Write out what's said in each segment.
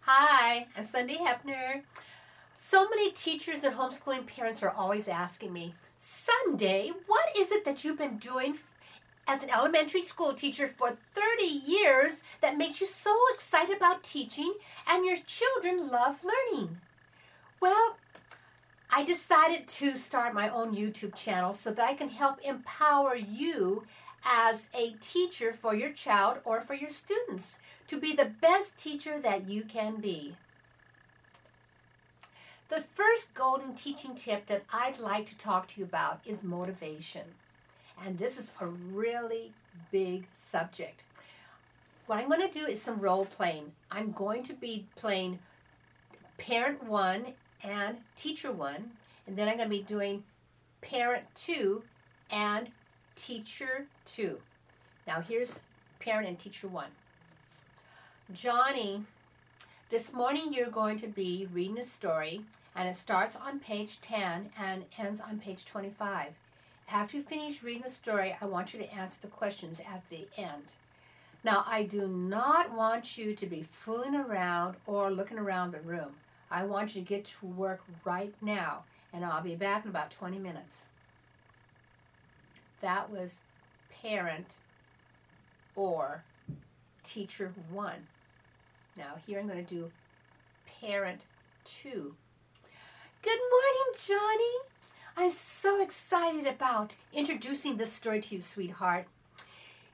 Hi, I'm Cindy Hepner. So many teachers and homeschooling parents are always asking me, Sunday, what is it that you've been doing as an elementary school teacher for 30 years that makes you so excited about teaching and your children love learning? Well, I decided to start my own YouTube channel so that I can help empower you as a teacher for your child or for your students to be the best teacher that you can be. The first golden teaching tip that I'd like to talk to you about is motivation. And this is a really big subject. What I'm going to do is some role playing. I'm going to be playing parent 1 and teacher 1, and then I'm going to be doing parent 2 and teacher 2. Now here's parent and teacher 1. Johnny, this morning you're going to be reading a story, and it starts on page 10 and ends on page 25. After you finish reading the story, I want you to answer the questions at the end. Now, I do not want you to be fooling around or looking around the room. I want you to get to work right now, and I'll be back in about 20 minutes. That was parent or teacher 1. Now, here I'm going to do parent 2. Good morning, Johnny. I'm so excited about introducing this story to you, sweetheart.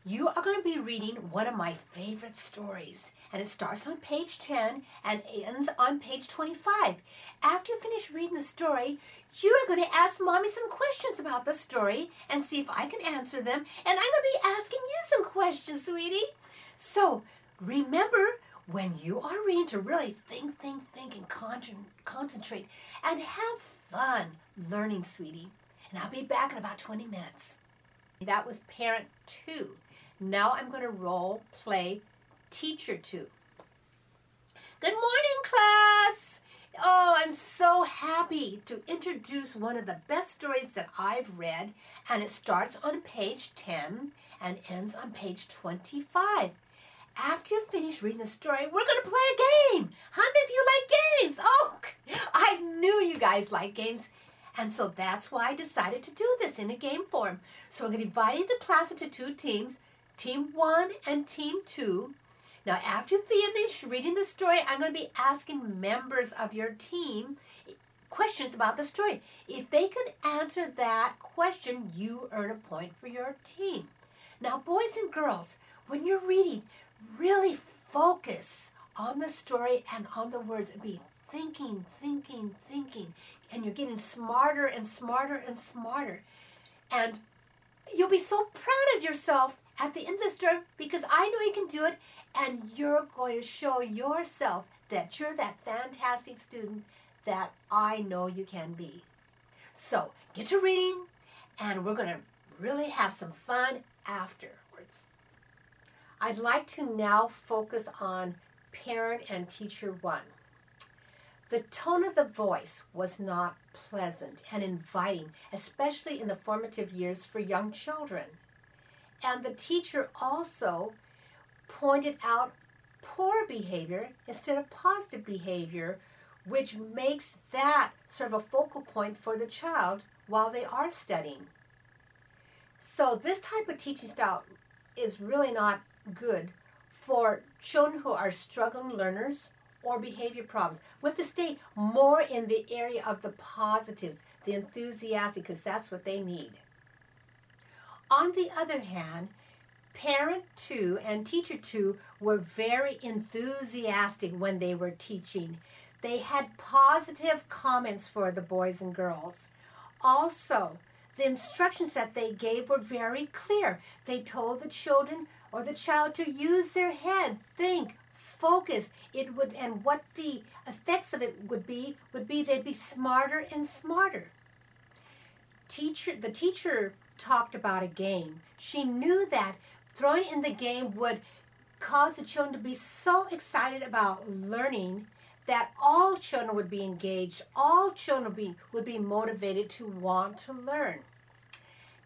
You are going to be reading one of my favorite stories, and it starts on page 10 and ends on page 25. After you finish reading the story, you are going to ask Mommy some questions about the story and see if I can answer them, and I'm going to be asking you some questions, sweetie. So, remember, when you are reading, to really think, and concentrate, and have fun learning, sweetie. And I'll be back in about 20 minutes. That was parent 2. Now I'm going to role play teacher 2. Good morning, class! Oh, I'm so happy to introduce one of the best stories that I've read, and it starts on page 10 and ends on page 25. After you finish reading the story, we're going to play a game. How many of you like games? Oh, I knew you guys like games. And so that's why I decided to do this in a game form. So I'm going to divide the class into 2 teams, team 1 and team 2. Now, after you finish reading the story, I'm going to be asking members of your team questions about the story. If they can answer that question, you earn a point for your team. Now, boys and girls, when you're reading, really focus on the story and on the words. Be thinking, and you're getting smarter and smarter and smarter. And you'll be so proud of yourself at the end of the story because I know you can do it, and you're going to show yourself that you're that fantastic student that I know you can be. So get to reading, and we're going to really have some fun afterwards. I'd like to now focus on parent and teacher 1. The tone of the voice was not pleasant and inviting, especially in the formative years for young children. And the teacher also pointed out poor behavior instead of positive behavior, which makes that sort of a focal point for the child while they are studying. So this type of teaching style is really not good for children who are struggling learners or behavior problems. We have to stay more in the area of the positives, the enthusiastic, because that's what they need. On the other hand, parent 2 and teacher 2 were very enthusiastic when they were teaching. They had positive comments for the boys and girls. Also, the instructions that they gave were very clear. They told the children or the child to use their head, think, focus. And what the effects of it would be they'd be smarter and smarter. The teacher talked about a game. She knew that throwing in the game would cause the children to be so excited about learning that all children would be engaged, all children would be motivated to want to learn.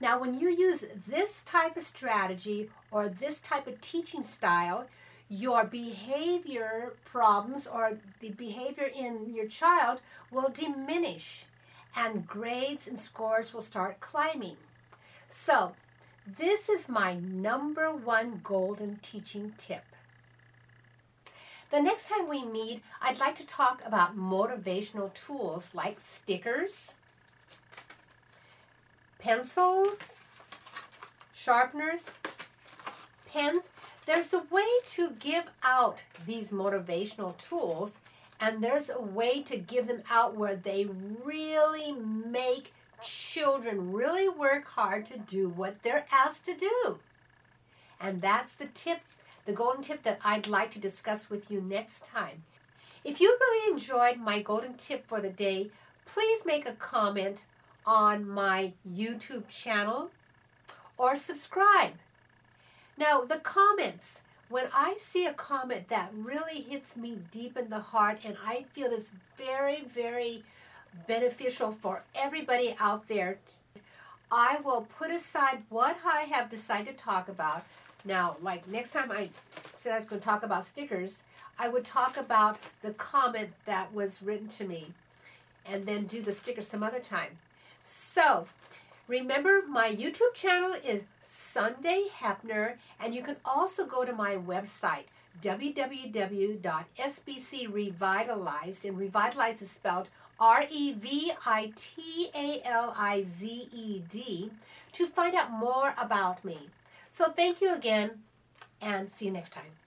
Now, when you use this type of strategy or this type of teaching style, your behavior problems or the behavior in your child will diminish and grades and scores will start climbing. So, this is my #1 golden teaching tip. The next time we meet, I'd like to talk about motivational tools like stickers, pencils, sharpeners, pens. There's a way to give out these motivational tools, and there's a way to give them out where they really make children really work hard to do what they're asked to do. And that's the tip, the golden tip that I'd like to discuss with you next time. If you really enjoyed my golden tip for the day, please make a comment on my YouTube channel or subscribe. Now, the comments, when I see a comment that really hits me deep in the heart and I feel it's very, very beneficial for everybody out there, I will put aside what I have decided to talk about. Now, like next time I said I was going to talk about stickers, I would talk about the comment that was written to me and then do the sticker some other time. So, remember, my YouTube channel is Sunday Hepner, and you can also go to my website, www.sbcrevitalized, and Revitalized is spelled REVITALIZED, to find out more about me. So thank you again, and see you next time.